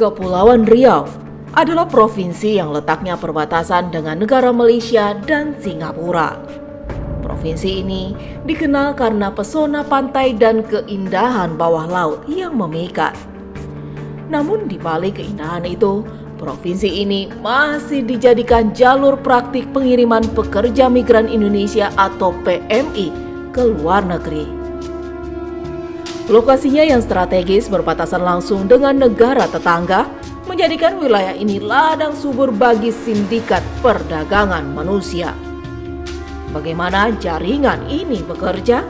Kepulauan Riau adalah provinsi yang letaknya perbatasan dengan negara Malaysia dan Singapura. Provinsi ini dikenal karena pesona pantai dan keindahan bawah laut yang memikat. Namun di balik keindahan itu, provinsi ini masih dijadikan jalur praktik pengiriman pekerja migran Indonesia atau PMI ke luar negeri. Lokasinya yang strategis berbatasan langsung dengan negara tetangga menjadikan wilayah ini ladang subur bagi sindikat perdagangan manusia. Bagaimana jaringan ini bekerja?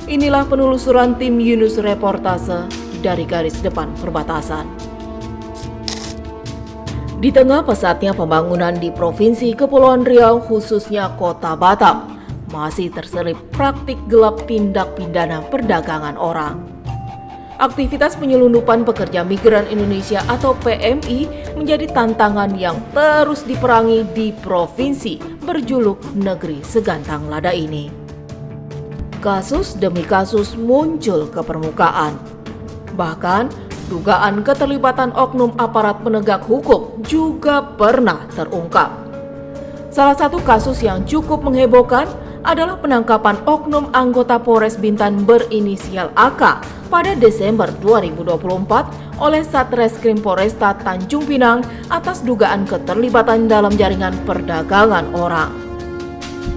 Inilah penelusuran tim Yunus Reportase dari garis depan perbatasan. Di tengah pesatnya pembangunan di Provinsi Kepulauan Riau, khususnya Kota Batam, masih terselip praktik gelap tindak pidana perdagangan orang. Aktivitas penyelundupan pekerja migran Indonesia atau PMI menjadi tantangan yang terus diperangi di provinsi berjuluk Negeri Segantang Lada ini. Kasus demi kasus muncul ke permukaan. Bahkan, dugaan keterlibatan oknum aparat penegak hukum juga pernah terungkap. Salah satu kasus yang cukup menghebohkan adalah penangkapan oknum anggota Polres Bintan berinisial AK pada Desember 2024 oleh Satreskrim Polresta Tanjung Pinang atas dugaan keterlibatan dalam jaringan perdagangan orang.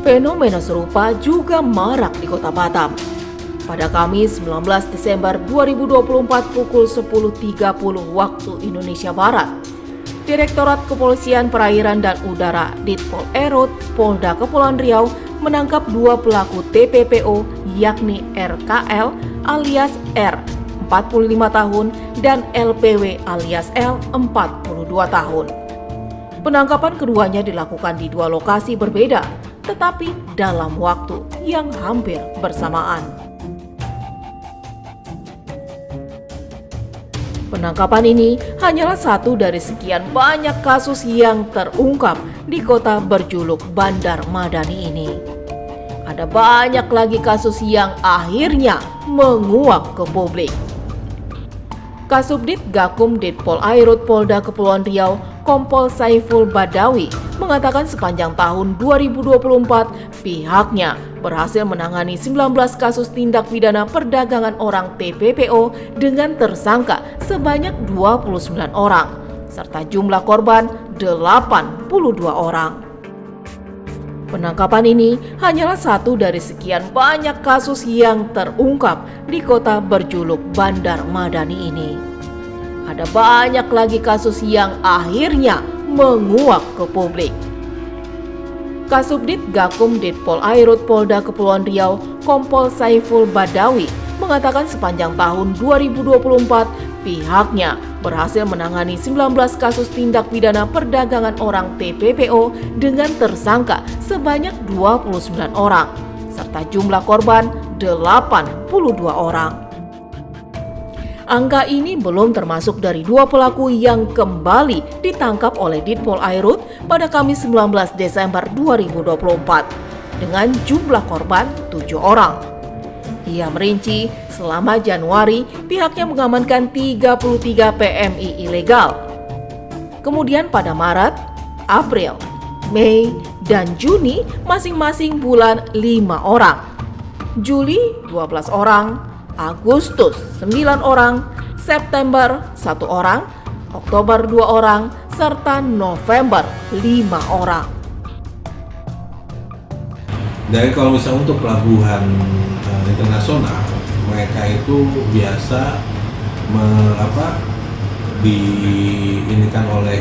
Fenomena serupa juga marak di Kota Batam. Pada Kamis 19 Desember 2024 pukul 10.30 waktu Indonesia Barat, Direktorat Kepolisian Perairan dan Udara Ditpol Airut Polda Kepulauan Riau menangkap dua pelaku TPPO yakni RKL alias R 45 tahun dan LPW alias L 42 tahun. Penangkapan keduanya dilakukan di dua lokasi berbeda tetapi dalam waktu yang hampir bersamaan. Penangkapan ini hanyalah satu dari sekian banyak kasus yang terungkap di kota berjuluk Bandar Madani ini. Ada banyak lagi kasus yang akhirnya menguap ke publik. Kasubdit Gakum Ditpol Airut Polda Kepulauan Riau, Kompol Saiful Badawi, mengatakan sepanjang tahun 2024 pihaknya berhasil menangani 19 kasus tindak pidana perdagangan orang TPPO dengan tersangka sebanyak 29 orang, serta jumlah korban 82 orang. Penangkapan ini hanyalah satu dari sekian banyak kasus yang terungkap di kota berjuluk Bandar Madani ini. Ada banyak lagi kasus yang akhirnya menguap ke publik. Kasubdit Gakum Ditpol Airut Polda Kepulauan Riau, Kompol Saiful Badawi, mengatakan sepanjang tahun 2024 pihaknya berhasil menangani 19 kasus tindak pidana perdagangan orang TPPO dengan tersangka sebanyak 29 orang, serta jumlah korban 82 orang. Angka ini belum termasuk dari dua pelaku yang kembali ditangkap oleh Ditpol Airut pada Kamis 19 Desember 2024 dengan jumlah korban 7 orang. Ia merinci selama Januari pihaknya mengamankan 33 PMI ilegal. Kemudian pada Maret, April, Mei, dan Juni masing-masing bulan 5 orang. Juli 12 orang, Agustus 9 orang, September 1 orang, Oktober 2 orang, serta November 5 orang. Dari kalau misalnya untuk pelabuhan internasional, mereka itu biasa diinikan oleh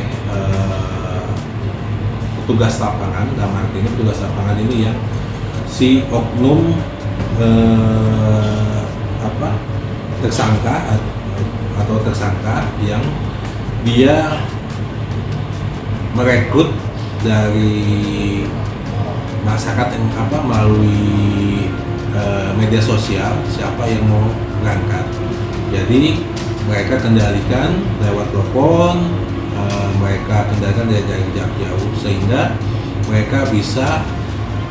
petugas lapangan. Dalam arti ini petugas lapangan ini yang si oknum tersangka yang dia merekrut dari masyarakat yang melalui media sosial siapa yang mau berangkat. Jadi mereka kendalikan lewat telepon, mereka kendalikan dari jarak jauh sehingga mereka bisa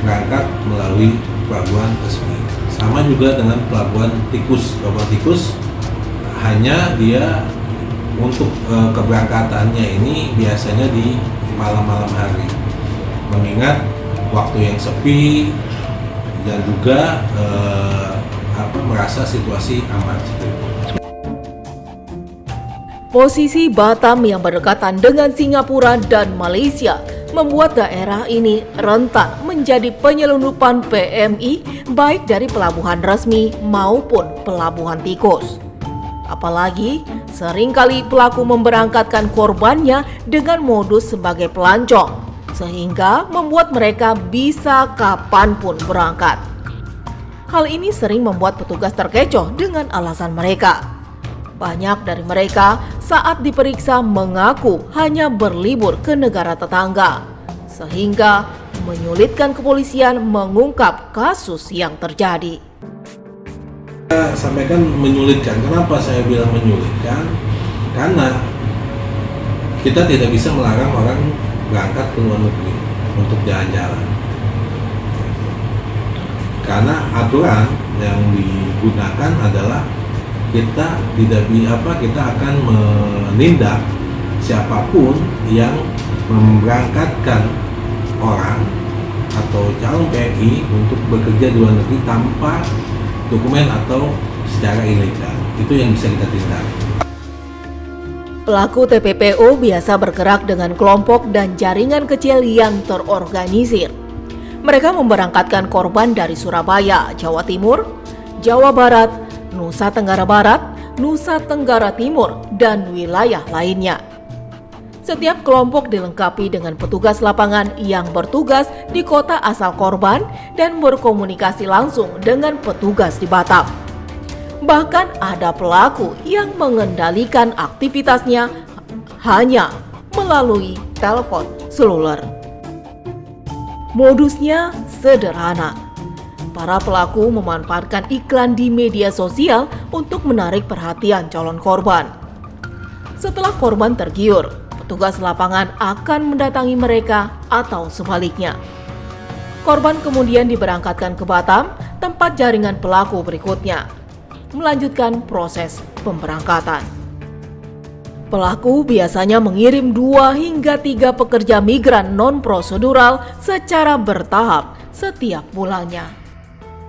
berangkat melalui pelabuhan resmi. Sama juga dengan pelabuhan tikus. Pelabuhan tikus hanya dia untuk keberangkatannya ini biasanya di malam-malam hari, mengingat waktu yang sepi dan juga merasa situasi aman. Posisi Batam yang berdekatan dengan Singapura dan Malaysia membuat daerah ini rentan menjadi penyelundupan PMI baik dari pelabuhan resmi maupun pelabuhan tikus. Apalagi seringkali pelaku memberangkatkan korbannya dengan modus sebagai pelancong, sehingga membuat mereka bisa kapanpun berangkat. Hal ini sering membuat petugas terkecoh dengan alasan mereka. Banyak dari mereka saat diperiksa mengaku hanya berlibur ke negara tetangga, sehingga menyulitkan kepolisian mengungkap kasus yang terjadi. Saya sampaikan menyulitkan. Kenapa saya bilang menyulitkan? Karena kita tidak bisa melarang orang berangkat ke luar negeri untuk jalan-jalan. Karena aturan yang digunakan adalah kita akan menindak siapapun yang memberangkatkan orang atau calon PMI untuk bekerja di luar negeri tanpa dokumen atau secara ilegal. Itu yang bisa kita tindak. Pelaku TPPO biasa bergerak dengan kelompok dan jaringan kecil yang terorganisir. Mereka memberangkatkan korban dari Surabaya, Jawa Timur, Jawa Barat, Nusa Tenggara Barat, Nusa Tenggara Timur, dan wilayah lainnya. Setiap kelompok dilengkapi dengan petugas lapangan yang bertugas di kota asal korban dan berkomunikasi langsung dengan petugas di Batam. Bahkan ada pelaku yang mengendalikan aktivitasnya hanya melalui telepon seluler. Modusnya sederhana. Para pelaku memanfaatkan iklan di media sosial untuk menarik perhatian calon korban. Setelah korban tergiur, petugas lapangan akan mendatangi mereka atau sebaliknya. Korban kemudian diberangkatkan ke Batam, tempat jaringan pelaku berikutnya, melanjutkan proses pemberangkatan. Pelaku biasanya mengirim 2 hingga 3 pekerja migran non-prosedural secara bertahap setiap bulannya.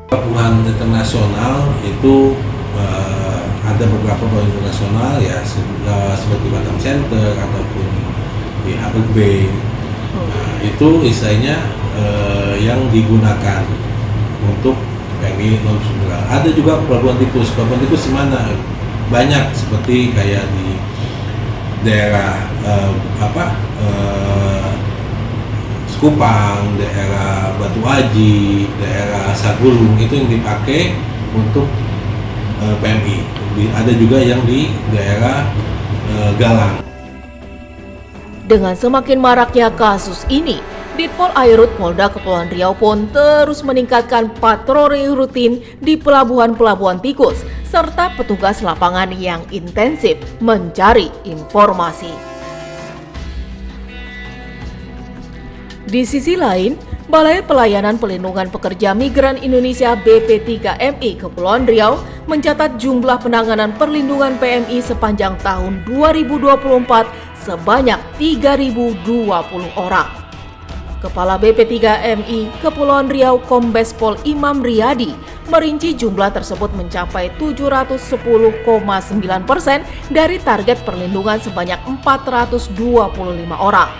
Pelabuhan internasional itu ada beberapa pelabuhan internasional ya seperti Batam Center ataupun di Harbour Bay. Itu istilahnya yang digunakan untuk PMI non prosedural. Ada juga pelabuhan tikus. Pelabuhan tikus di mana? Banyak seperti kayak di daerah Kupang, daerah Batu Aji, daerah Sagulung, itu yang dipakai untuk PMI. Ada juga yang di daerah Galang. Dengan semakin maraknya kasus ini, Ditpol Airut Polda Kepulauan Riau pun terus meningkatkan patroli rutin di pelabuhan-pelabuhan tikus serta petugas lapangan yang intensif mencari informasi. Di sisi lain, Balai Pelayanan Pelindungan Pekerja Migran Indonesia BP3MI Kepulauan Riau mencatat jumlah penanganan perlindungan PMI sepanjang tahun 2024 sebanyak 3.020 orang. Kepala BP3MI Kepulauan Riau Kombes Pol Imam Riyadi merinci jumlah tersebut mencapai 710,9% dari target perlindungan sebanyak 425 orang.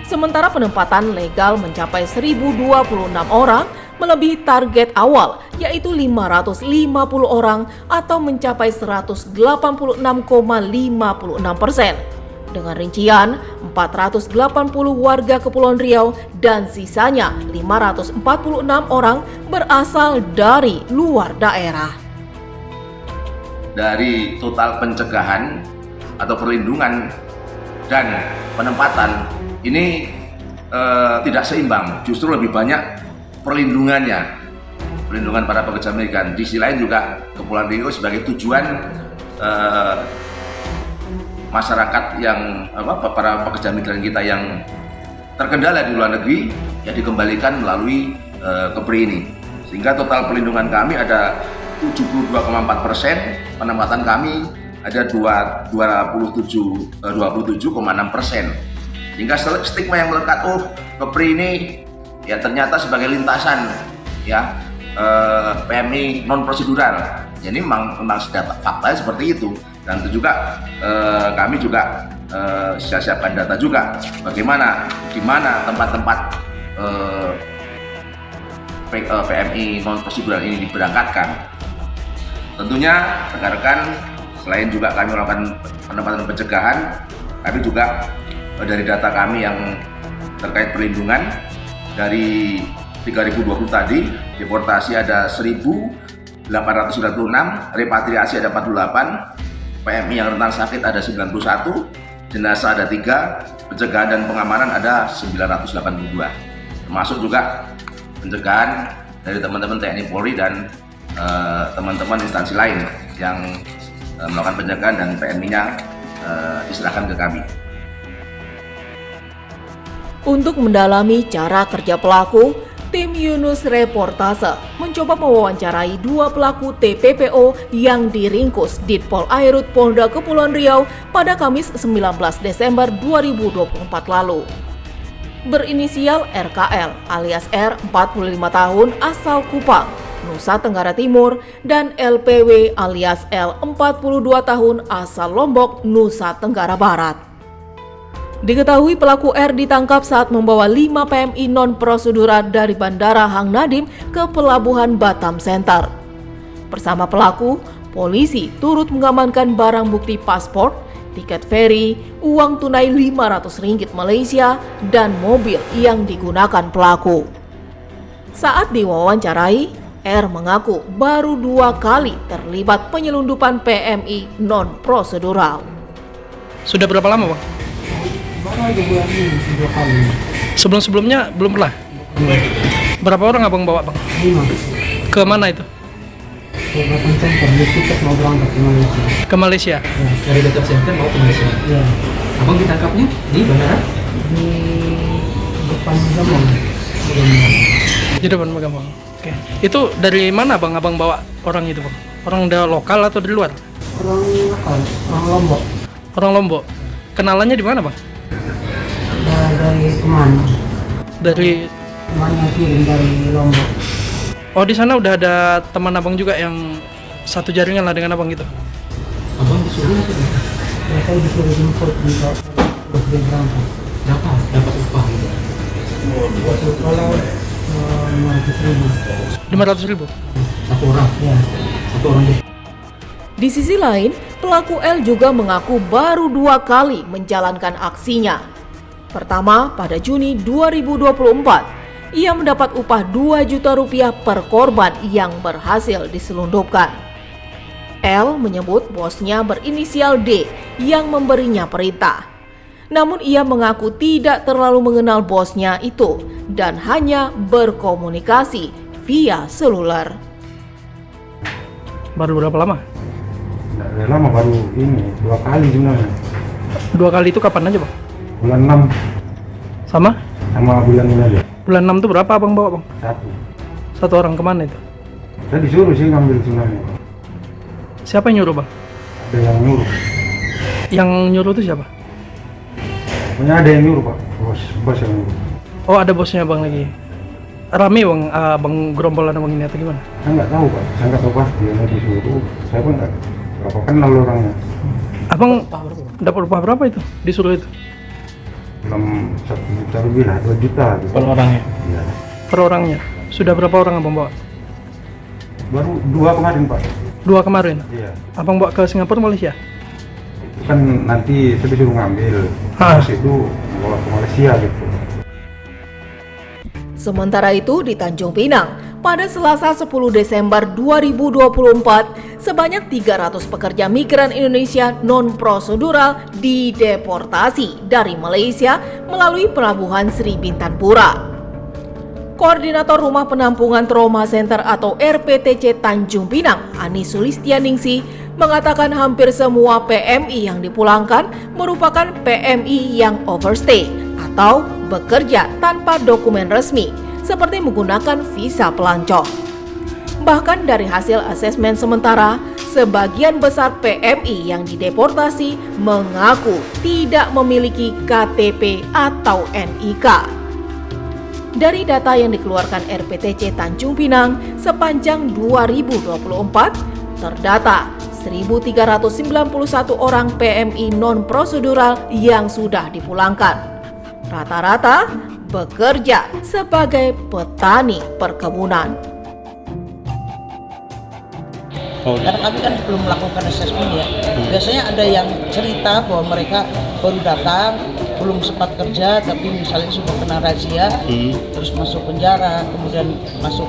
Sementara penempatan legal mencapai 1.026 orang, melebihi target awal yaitu 550 orang atau mencapai 186,56%. Dengan rincian 480 warga Kepulauan Riau dan sisanya 546 orang berasal dari luar daerah. Dari total pencegahan atau perlindungan dan penempatan ini tidak seimbang, justru lebih banyak perlindungan para pekerja migran. Di sisi lain juga Kepulauan Riau sebagai tujuan masyarakat yang para pekerja migran kita yang terkendala di luar negeri ya dikembalikan melalui KEPRI ini, sehingga total perlindungan kami ada 72,4%, penempatan kami ada 27,6%. Sehingga stigma yang melekat, Kepri ini ya ternyata sebagai lintasan ya PMI non prosedural. Jadi memang faktanya seperti itu. Dan itu juga kami juga siapkan data juga bagaimana di mana tempat-tempat PMI non prosedural ini diberangkatkan. Tentunya rekan-rekan, selain juga kami melakukan penempatan pencegahan, kami juga dari data kami yang terkait perlindungan dari 3020 tadi, deportasi ada 1.896, repatriasi ada 48, PMI yang rentan sakit ada 91, jenazah ada 3, pencegahan dan pengamanan ada 982, termasuk juga pencegahan dari teman-teman TNI Polri dan teman-teman instansi lain yang melakukan pencegahan dan PMI-nya diserahkan ke kami. Untuk mendalami cara kerja pelaku, tim Yunus Reportase mencoba mewawancarai 2 pelaku TPPO yang diringkus Ditpol Airut Polda Kepulauan Riau pada Kamis 19 Desember 2024 lalu. Berinisial RKL alias R, 45 tahun, asal Kupang, Nusa Tenggara Timur, dan LPW alias L, 42 tahun, asal Lombok, Nusa Tenggara Barat. Diketahui pelaku R ditangkap saat membawa 5 PMI non-prosedural dari Bandara Hang Nadim ke Pelabuhan Batam Center. Bersama pelaku, polisi turut mengamankan barang bukti paspor, tiket feri, uang tunai Rp500 Malaysia, dan mobil yang digunakan pelaku. Saat diwawancarai, R mengaku baru 2 kali terlibat penyelundupan PMI non-prosedural. Sudah berapa lama, Bang? Baru aja bulan ini 2 kali. Sebelum-sebelumnya belum pernah? Berapa orang abang bawa, Bang? 5. Ke mana itu? Ke Batam Center, di tiket mau berangkat ke Malaysia. Ke Malaysia? Ya. Dari Batam Center mau ke Malaysia. Ya. Abang ditangkapnya di bandara? Di depan Gamong. Di depan Gamong. Oke. Itu dari mana, Bang, abang bawa orang itu, Bang? Orang lokal atau dari luar? Orang lokal, orang Lombok. Orang Lombok. Kenalannya di mana, Bang? Dari teman. Dari Temannya kirim dari Lombok. Oh, di sana udah ada teman abang juga yang satu jaringan lah dengan abang gitu. Abang disuruh apa? Ya, saya disuruh jemput untuk terus dia berangkat. Berapa? Dapat upah gitu? Kalau 500.000. Satu orang? ya. Satu orang gitu. Di sisi lain, pelaku L juga mengaku baru 2 kali menjalankan aksinya. Pertama, pada Juni 2024, ia mendapat upah Rp2 juta per korban yang berhasil diselundupkan. L menyebut bosnya berinisial D yang memberinya perintah. Namun ia mengaku tidak terlalu mengenal bosnya itu dan hanya berkomunikasi via seluler. Baru berapa lama? Nggak lama, baru ini 2 kali sebenarnya. 2 kali itu kapan aja, Bang? Bulan 6 Sama bulan ini aja. bulan 6 itu berapa abang bawa, Bang? 1. 1 orang kemana itu? Saya disuruh sih ngambil sebenarnya. Siapa yang nyuruh, Bang? Ada yang nyuruh. Yang nyuruh itu siapa? Pokoknya ada yang nyuruh, Pak. Bos yang nyuruh. Oh, ada bosnya, Bang, lagi. Rame, Bang, abang gerombolan abang ini atau gimana? Saya nggak tahu, Pak. Saya nggak tahu pasti yang disuruh. Saya pun nggak berapa kenal orangnya. Abang dapat upah berapa itu? Disuruh itu? Belum 1 juta lebih lah, 2 juta. Gitu. Per orangnya? Iya. Per orangnya? Sudah berapa orang abang bawa? Baru 2 kemarin, Pak. 2 kemarin? Iya. Abang bawa ke Singapura, Malaysia? Itu kan nanti saya disuruh ngambil. Terus itu bawa ke Malaysia gitu. Sementara itu di Tanjung Pinang, pada Selasa 10 Desember 2024, sebanyak 300 pekerja migran Indonesia non-prosedural dideportasi dari Malaysia melalui Pelabuhan Sri Bintang-Pura. Koordinator Rumah Penampungan Trauma Center atau RPTC Tanjung Pinang, Ani Sulistianingsih, mengatakan hampir semua PMI yang dipulangkan merupakan PMI yang overstay atau bekerja tanpa dokumen resmi, seperti menggunakan visa pelancong. Bahkan dari hasil asesmen sementara, sebagian besar PMI yang dideportasi mengaku tidak memiliki KTP atau NIK. Dari data yang dikeluarkan RPTC Tanjung Pinang sepanjang 2024, terdata 1.391 orang PMI non-prosedural yang sudah dipulangkan. Rata-rata bekerja sebagai petani perkebunan. Karena kami kan belum melakukan asesmen ya. Biasanya ada yang cerita bahwa mereka baru datang, belum sempat kerja, tapi misalnya sudah kena razia, terus masuk penjara, kemudian masuk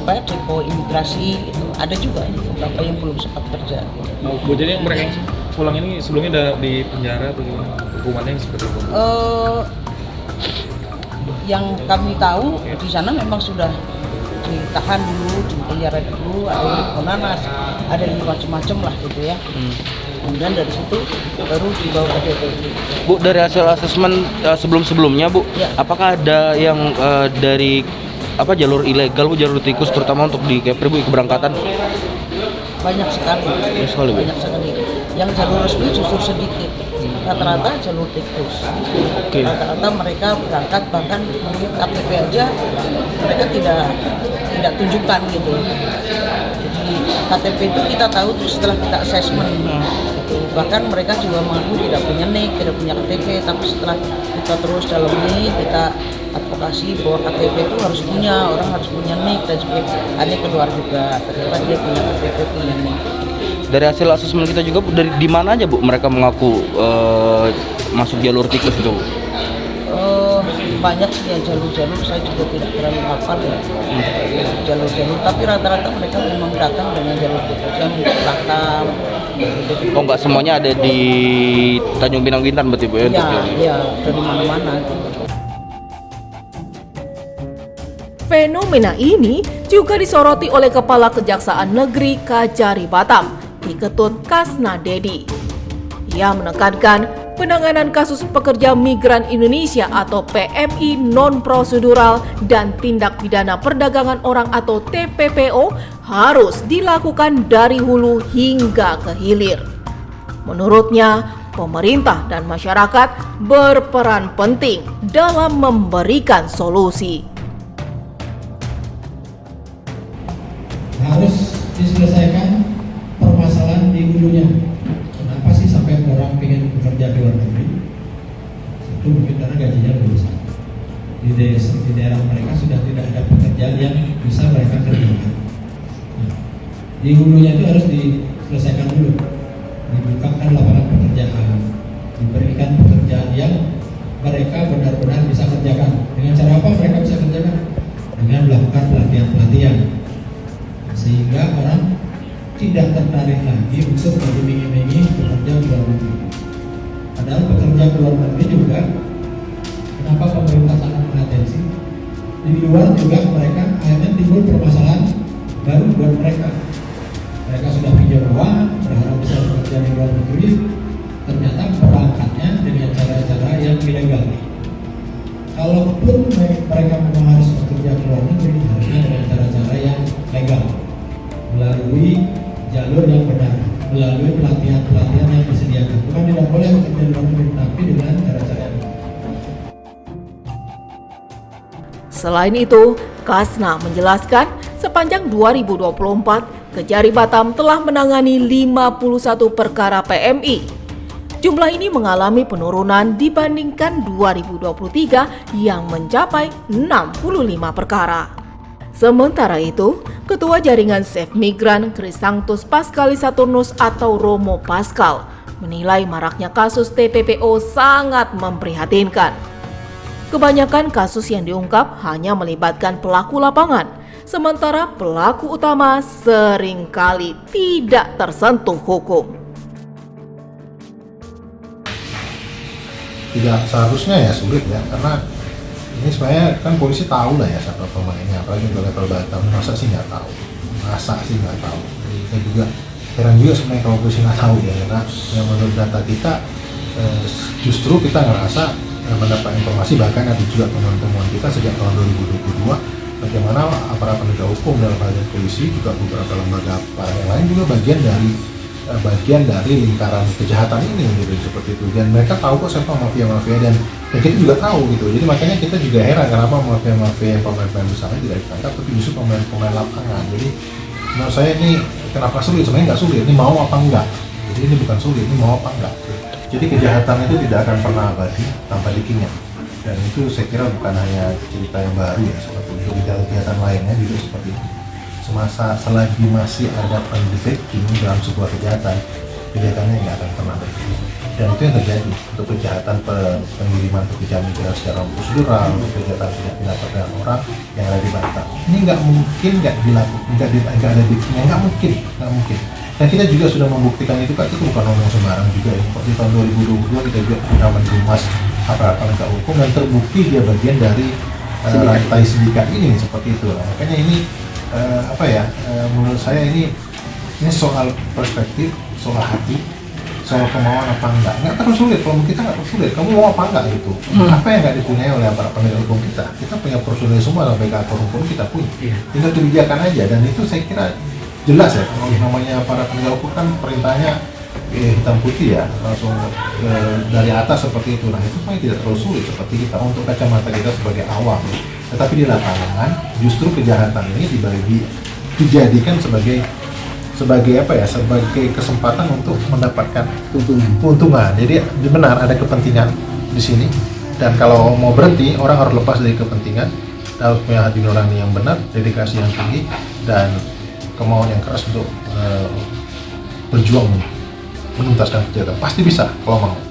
depo imigrasi, itu ada juga beberapa yang belum sempat kerja. Bu, jadi mereka yang pulang ini sebelumnya udah di penjara atau gimana? Hukumannya yang seperti itu? Yang kami tahu di sana memang sudah ditahan dulu, di penjara dulu, ada yang konanas, ada yang macam-macam lah gitu ya. Kemudian dari situ baru dibawa ke DPD. Bu, dari hasil asesmen sebelum-sebelumnya Bu, ya. Apakah ada yang dari jalur ilegal Bu, jalur tikus terutama untuk di Kepri Bu, keberangkatan? Banyak sekali. Banyak sekali. Yang jalur resmi justru sedikit. Rata-rata jalur tikus. Rata-rata mereka berangkat bahkan KTP aja mereka tidak tunjukkan gitu. Jadi KTP itu kita tahu tuh setelah kita assessment. Gitu. Bahkan mereka juga mengaku tidak punya NIK, tidak punya KTP, tapi setelah kita terus dalami, kita advokasi bahwa KTP itu harus punya, orang harus punya NIK dan sebagainya. Ada keluar juga, ternyata dia punya KTP, punya NIK. Dari hasil asesmen kita juga Bu, dari di mana aja Bu mereka mengaku masuk jalur tikus itu? Banyak sih ya jalur-jalur, saya juga tidak terlalu hafal ya jalur-jalur, tapi rata-rata mereka memang datang dengan jalur tikus yang Batam. Oh, nggak semuanya ada di Tanjung Pinang Bintan berarti Bu ya? Iya, dari mana-mana gitu. Fenomena ini juga disoroti oleh Kepala Kejaksaan Negeri Kajari Batam, Diketut Kasna Dedi. Ia menekankan penanganan kasus pekerja migran Indonesia atau PMI non-prosedural dan tindak pidana perdagangan orang atau TPPO harus dilakukan dari hulu hingga ke hilir. Menurutnya, pemerintah dan masyarakat berperan penting dalam memberikan solusi. Harus diselesaikan permasalahan di hulunya. Kenapa sih sampai orang pengen bekerja di luar negeri? Itu mungkin karena gajinya lebih besar. Di daerah mereka sudah tidak ada pekerjaan yang bisa mereka kerjakan. Nah, di hulunya itu harus diselesaikan dulu. Dibukakan lapangan pekerjaan, diberikan pekerjaan yang mereka benar-benar bisa kerjakan. Dengan cara apa mereka bisa kerjakan? Dengan melakukan pelatihan-pelatihan. Sehingga orang tidak tertarik lagi untuk beriming-imingi bekerja di luar negeri. Padahal bekerja di luar negeri juga, kenapa pemerintah sangat mengatensi? Di luar juga mereka akhirnya timbul permasalahan baru buat mereka. Mereka sudah pinjam uang, berharap bisa bekerja di luar negeri, ternyata perangkatnya dengan cara-cara yang ilegal. Kalaupun mereka memang harus bekerja di luar negeri, harusnya dengan cara-cara yang legal, melalui jalur yang benar, melalui pelatihan-pelatihan yang disediakan. Bukan tidak boleh bekerja di luar negeri, tapi dengan cara-cara yang benar. Selain itu, Kasna menjelaskan sepanjang 2024, Kejari Batam telah menangani 51 perkara PMI. Jumlah ini mengalami penurunan dibandingkan 2023 yang mencapai 65 perkara. Sementara itu, Ketua Jaringan Save Migran Krisanctus Pascalis Saturnus atau Romo Pascal menilai maraknya kasus TPPO sangat memprihatinkan. Kebanyakan kasus yang diungkap hanya melibatkan pelaku lapangan, sementara pelaku utama seringkali tidak tersentuh hukum. Tidak seharusnya ya, sulit ya, karena ini sebenarnya kan polisi tahu lah ya siapa pemainnya, apalagi untuk level Batam. Masa sih nggak tahu? Jadi saya juga heran juga sebenarnya kalau polisi nggak tahu ya, karena yang menurut data kita justru kita ngerasa mendapat informasi, bahkan ada juga temuan-temuan kita sejak tahun 2022 bagaimana aparat penegak hukum dalam hal ini polisi juga beberapa lembaga aparat yang lain juga bagian dari lingkaran kejahatan ini gitu, seperti itu. Dan mereka tahu kok siapa mafia-mafia dan kita juga tahu gitu. Jadi makanya kita juga heran kenapa mafia-mafia pemain-pemain besar tidak ditangkap, tapi justru pemain-pemain lapangan. Jadi menurut saya ini kenapa sulit? Sebenarnya nggak sulit, ini mau apa enggak. Jadi ini bukan sulit, ini mau apa enggak. Jadi kejahatan itu tidak akan pernah abadi tanpa likinya. Dan itu saya kira bukan hanya cerita yang baru ya, seperti itu. Kejahatan lainnya juga seperti itu. Selagi masih ada pendeteksi dalam sebuah kejahatannya nggak akan pernah berhenti. Dan itu yang terjadi untuk kejahatan pengiriman pekerjaan migran secara prosedural, kejahatan tidak pidana dengan orang yang ada di Batam. Ini nggak mungkin nggak dilakukan, nggak ada buktinya, nggak mungkin. Dan kita juga sudah membuktikan itu, Pak, itu bukan ngomong sembarang juga ya. Di tahun 2022 kita juga pernah menjumas aparat penegak hukum dan terbukti dia bagian dari rantai sindikat ini seperti itu. Makanya ini menurut saya ini soal perspektif, soal hati, soal kemauan apa enggak terlalu sulit. Kalau kita nggak terlalu sulit, kamu mau apa enggak gitu. Apa yang nggak dipunyai oleh aparat penegak hukum kita punya personil semua, sampai ke aktor hukum kita punya. Tinggal kebijakan aja, dan itu saya kira jelas ya. Kalau namanya aparat penegak hukum kan perintahnya hitam putih ya, langsung dari atas seperti itu. Nah itu paling tidak terlalu sulit seperti kita untuk kacamata kita sebagai awam. Tetapi di lapangan justru kejahatan ini dijadikan sebagai kesempatan untuk mendapatkan keuntungan. Jadi benar ada kepentingan di sini, dan kalau mau berhenti orang harus lepas dari kepentingan, harus punya hati nurani yang benar, dedikasi yang tinggi, dan kemauan yang keras untuk berjuang menuntaskan kejahatan. Pasti bisa kalau mau.